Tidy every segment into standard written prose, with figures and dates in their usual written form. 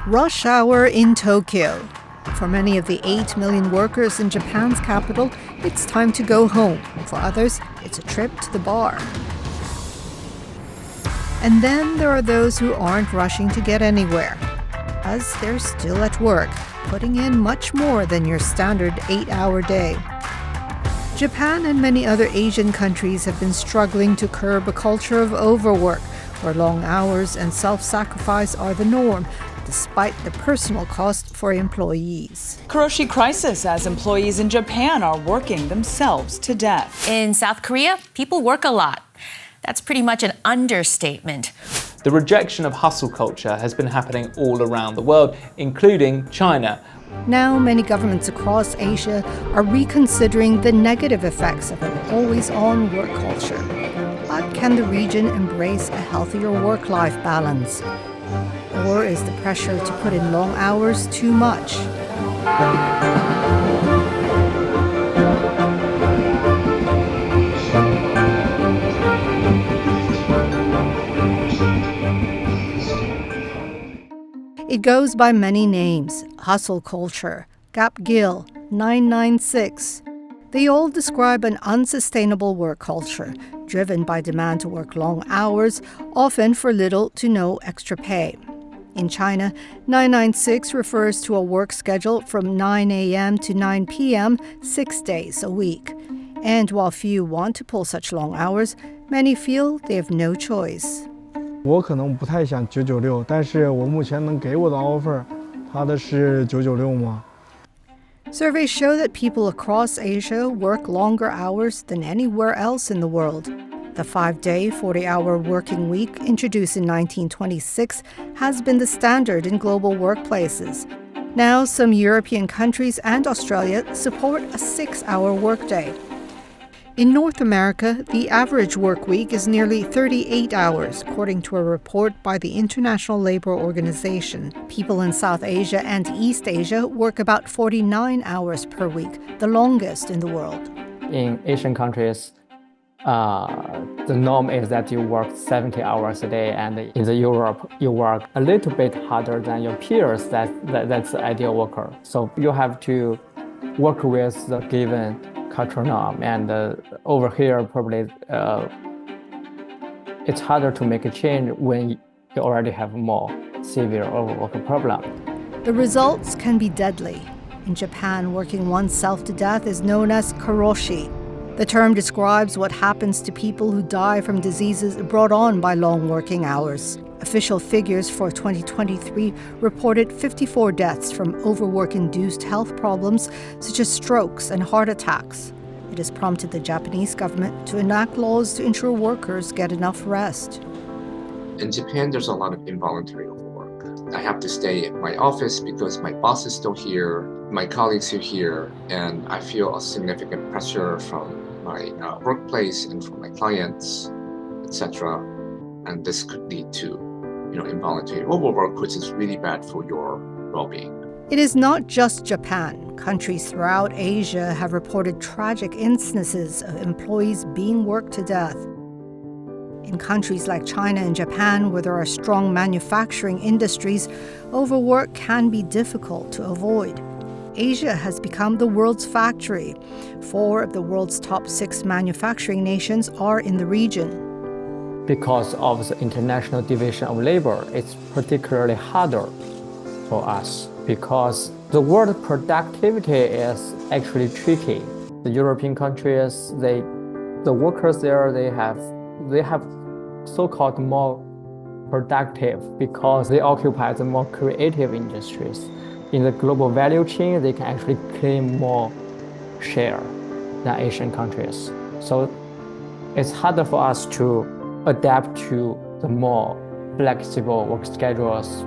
Rush hour in Tokyo. For many of the 8 million workers in Japan's capital, it's time to go home. For others, it's a trip to the bar. And then there are those who aren't rushing to get anywhere, as they're still at work, putting in much more than your standard 8-hour day. Japan and many other Asian countries have been struggling to curb a culture of overwork, where long hours and self-sacrifice are the norm, despite the personal cost for employees. Karoshi crisis as employees in Japan are working themselves to death. In South Korea, people work a lot. That's pretty much an understatement. The rejection of hustle culture has been happening all around the world, including China. Now, many governments across Asia are reconsidering the negative effects of an always-on work culture. But can the region embrace a healthier work-life balance? Or is the pressure to put in long hours too much? It goes by many names: hustle culture, gap gill, 996. They all describe an unsustainable work culture, driven by demand to work long hours, often for little to no extra pay. In China, 996 refers to a work schedule from 9 a.m. to 9 p.m., 6 days a week. And while few want to pull such long hours, many feel they have no choice. 我可能不太想996，但是我目前能给我的 offer， 它的是996吗？ Surveys show that people across Asia work longer hours than anywhere else in the world. The 5-day, 40-hour working week, introduced in 1926, has been the standard in global workplaces. Now, some European countries and Australia support a 6-hour workday. In North America, the average work week is nearly 38 hours, according to a report by the International Labour Organization. People in South Asia and East Asia work about 49 hours per week, the longest in the world. In Asian countries, the norm is that you work 70 hours a day, and in Europe, you work a little bit harder than your peers. That's the ideal worker. So you have to work with the given cultural norm, and over here probably it's harder to make a change when you already have more severe overwork problem. The results can be deadly. In Japan, working oneself to death is known as Karoshi. The term describes what happens to people who die from diseases brought on by long working hours. Official figures for 2023 reported 54 deaths from overwork-induced health problems such as strokes and heart attacks. It has prompted the Japanese government to enact laws to ensure workers get enough rest. In Japan, there's a lot of involuntary overwork. I have to stay in my office because my boss is still here, my colleagues are here, and I feel a significant pressure from my workplace and from my clients, etc. And this could lead to involuntary overwork, which is really bad for your well-being. It is not just Japan. Countries throughout Asia have reported tragic instances of employees being worked to death. In countries like China and Japan, where there are strong manufacturing industries, overwork can be difficult to avoid. Asia has become the world's factory. 4 of the world's top 6 manufacturing nations are in the region. Because of the international division of labor, it's particularly harder for us because the word productivity is actually tricky. The European countries, the workers there, they have so-called more productive because they occupy the more creative industries. In the global value chain, they can actually claim more share than Asian countries. So it's harder for us to adapt to the more flexible work schedules.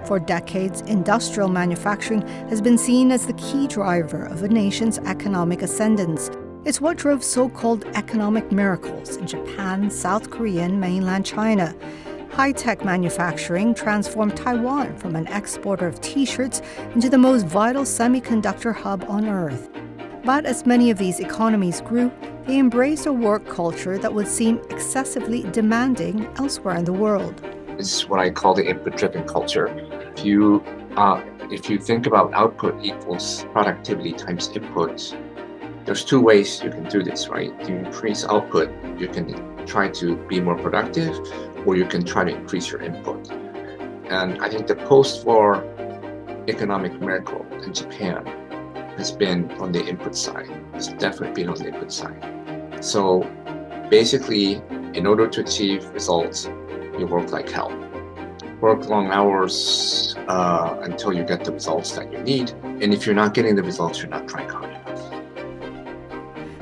For decades, industrial manufacturing has been seen as the key driver of a nation's economic ascendance. It's what drove so-called economic miracles in Japan, South Korea, and mainland China. High-tech manufacturing transformed Taiwan from an exporter of T-shirts into the most vital semiconductor hub on Earth. But as many of these economies grew, they embraced a work culture that would seem excessively demanding elsewhere in the world. It's what I call the input-driven culture. If you If you think about output equals productivity times input, there's two ways you can do this, right? You increase output, you can try to be more productive, or you can try to increase your input. And I think the post-war economic miracle in Japan has been on the input side. It's definitely been on the input side. So basically, in order to achieve results, you work like hell. Work long hours until you get the results that you need. And if you're not getting the results, you're not trying hard enough.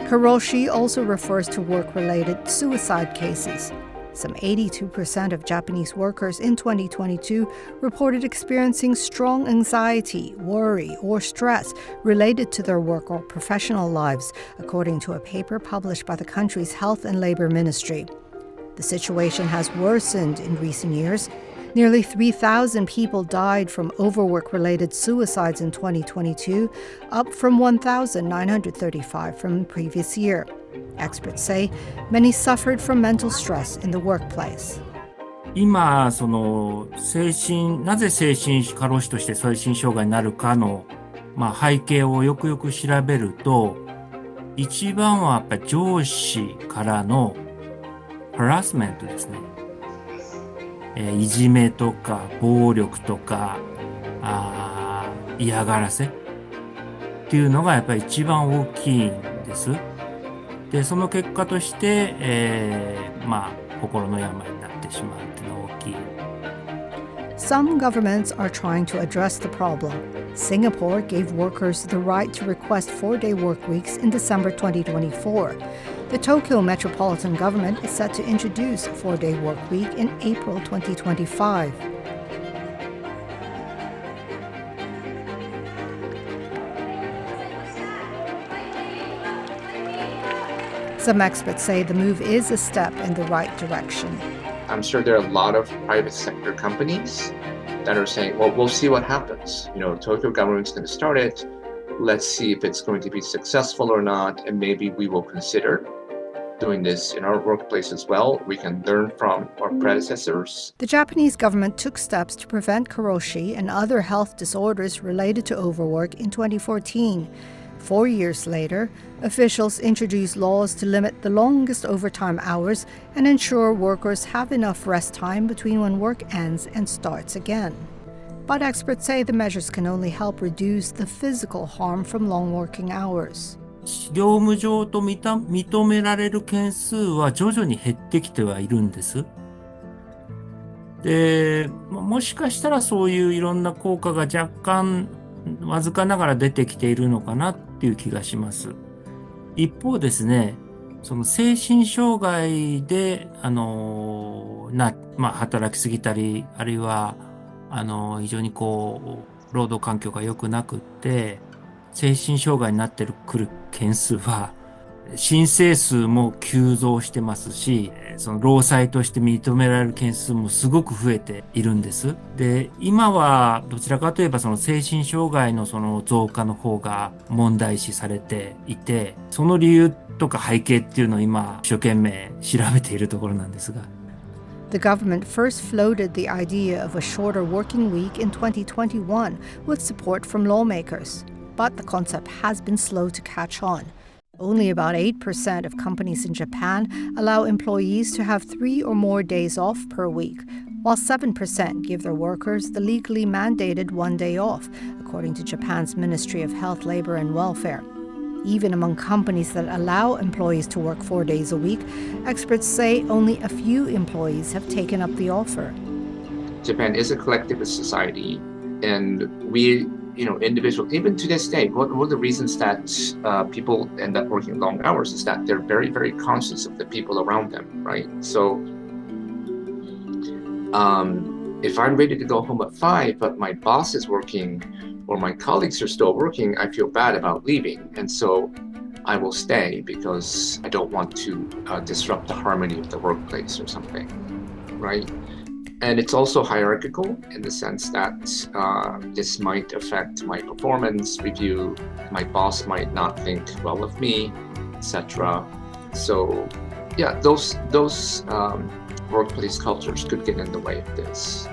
Karoshi also refers to work-related suicide cases. Some 82% of Japanese workers in 2022 reported experiencing strong anxiety, worry, or stress related to their work or professional lives, according to a paper published by the country's Health and Labor Ministry. The situation has worsened in recent years. Nearly 3,000 people died from overwork-related suicides in 2022, up from 1,935 from the previous year. Experts say many suffered from mental stress in the workplace. 今、なぜ精神過労死として精神障害になるかの、背景をよくよく調べると、一番はやっぱり上司からのハラスメントですね。いじめとか暴力とか嫌がらせっていうのがやっぱり一番大きいんです。で、その結果として、心の病になってしまうっていうのが大きい。Some governments are trying to address the problem. Singapore gave workers the right to request 4-day work weeks in December 2024. The Tokyo metropolitan government is set to introduce a 4-day work week in April 2025. Some experts say the move is a step in the right direction. I'm sure there are a lot of private sector companies that are saying, well, we'll see what happens. Tokyo government's going to start it. Let's see if it's going to be successful or not, and maybe we will consider doing this in our workplace as well. We can learn from our predecessors. The Japanese government took steps to prevent karoshi and other health disorders related to overwork in 2014. 4 years later, officials introduced laws to limit the longest overtime hours and ensure workers have enough rest time between when work ends and starts again. But experts say the measures can only help reduce the physical harm from long working hours. 業務上と認められる件数は徐々に減ってきてはいるんです。で、もしかしたらそういういろんな効果が若干わずかながら出てきているのかなっていう気がします。一方ですね、その精神障害で、働きすぎたり、あるいは、非常に労働環境が良くなくって、精神障害になってくる件数は、申請数も急増してますし、その労災として認められる件数もすごく増えているんです。で、今はどちらかといえばその精神障害のその増加の方が問題視されていて、その理由とか背景っていうのを今一生懸命調べているところなんですが。The government first floated the idea of a shorter working week in 2021 with support from lawmakers. But the concept has been slow to catch on. Only about 8% of companies in Japan allow employees to have 3 or more days off per week, while 7% give their workers the legally mandated 1 day off, according to Japan's Ministry of Health, Labor and Welfare. Even among companies that allow employees to work 4 days a week, experts say only a few employees have taken up the offer. Japan is a collectivist society, and we individual, even to this day, one of the reasons that people end up working long hours is that they're very, very conscious of the people around them, right? So if I'm ready to go home at 5, but my boss is working or my colleagues are still working, I feel bad about leaving. And so I will stay because I don't want to disrupt the harmony of the workplace or something, right? And it's also hierarchical in the sense that this might affect my performance review. My boss might not think well of me, etc. So, yeah, those workplace cultures could get in the way of this.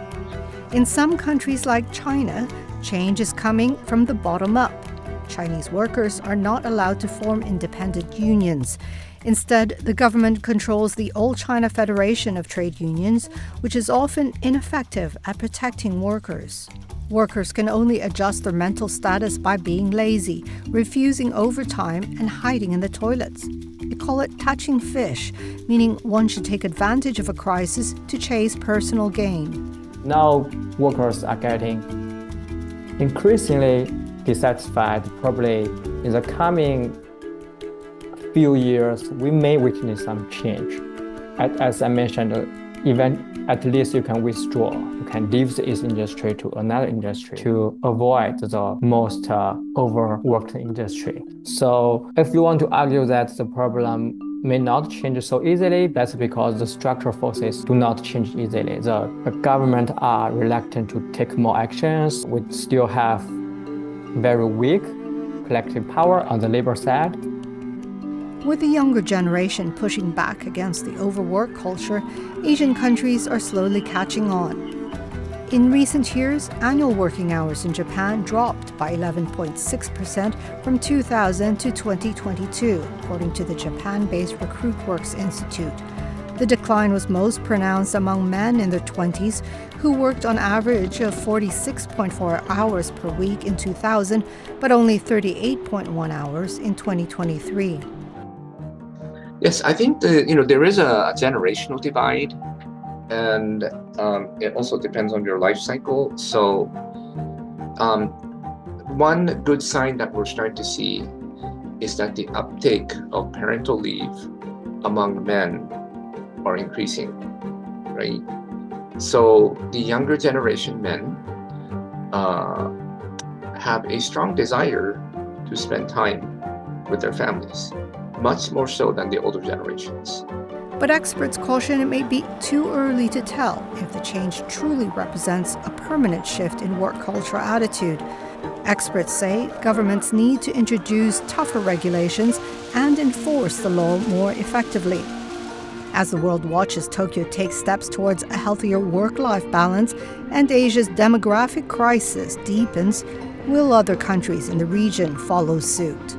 In some countries like China, Change is coming from the bottom up. Chinese workers are not allowed to form independent unions. Instead, the government controls the All China Federation of Trade Unions, which is often ineffective at protecting workers. Workers can only adjust their mental status by being lazy, refusing overtime, and hiding in the toilets. They call it catching fish, meaning one should take advantage of a crisis to chase personal gain. Now workers are getting increasingly dissatisfied. Probably in the coming few years, we may witness some change. As I mentioned, at least you can withdraw. You can leave this industry to another industry to avoid the most overworked industry. So if you want to argue that the problem may not change so easily, that's because the structural forces do not change easily. The government are reluctant to take more actions. We still have very weak collective power on the labor side. With the younger generation pushing back against the overwork culture, Asian countries are slowly catching on. In recent years, annual working hours in Japan dropped by 11.6% from 2000 to 2022, according to the Japan-based RecruitWorks Institute. The decline was most pronounced among men in their 20s, who worked on average of 46.4 hours per week in 2000, but only 38.1 hours in 2023. Yes, I think there is a generational divide, and it also depends on your life cycle. So one good sign that we're starting to see is that the uptake of parental leave among men are increasing, right? So the younger generation men have a strong desire to spend time with their families, much more so than the older generations. But experts caution it may be too early to tell if the change truly represents a permanent shift in work culture attitude. Experts say governments need to introduce tougher regulations and enforce the law more effectively. As the world watches Tokyo take steps towards a healthier work-life balance and Asia's demographic crisis deepens, will other countries in the region follow suit?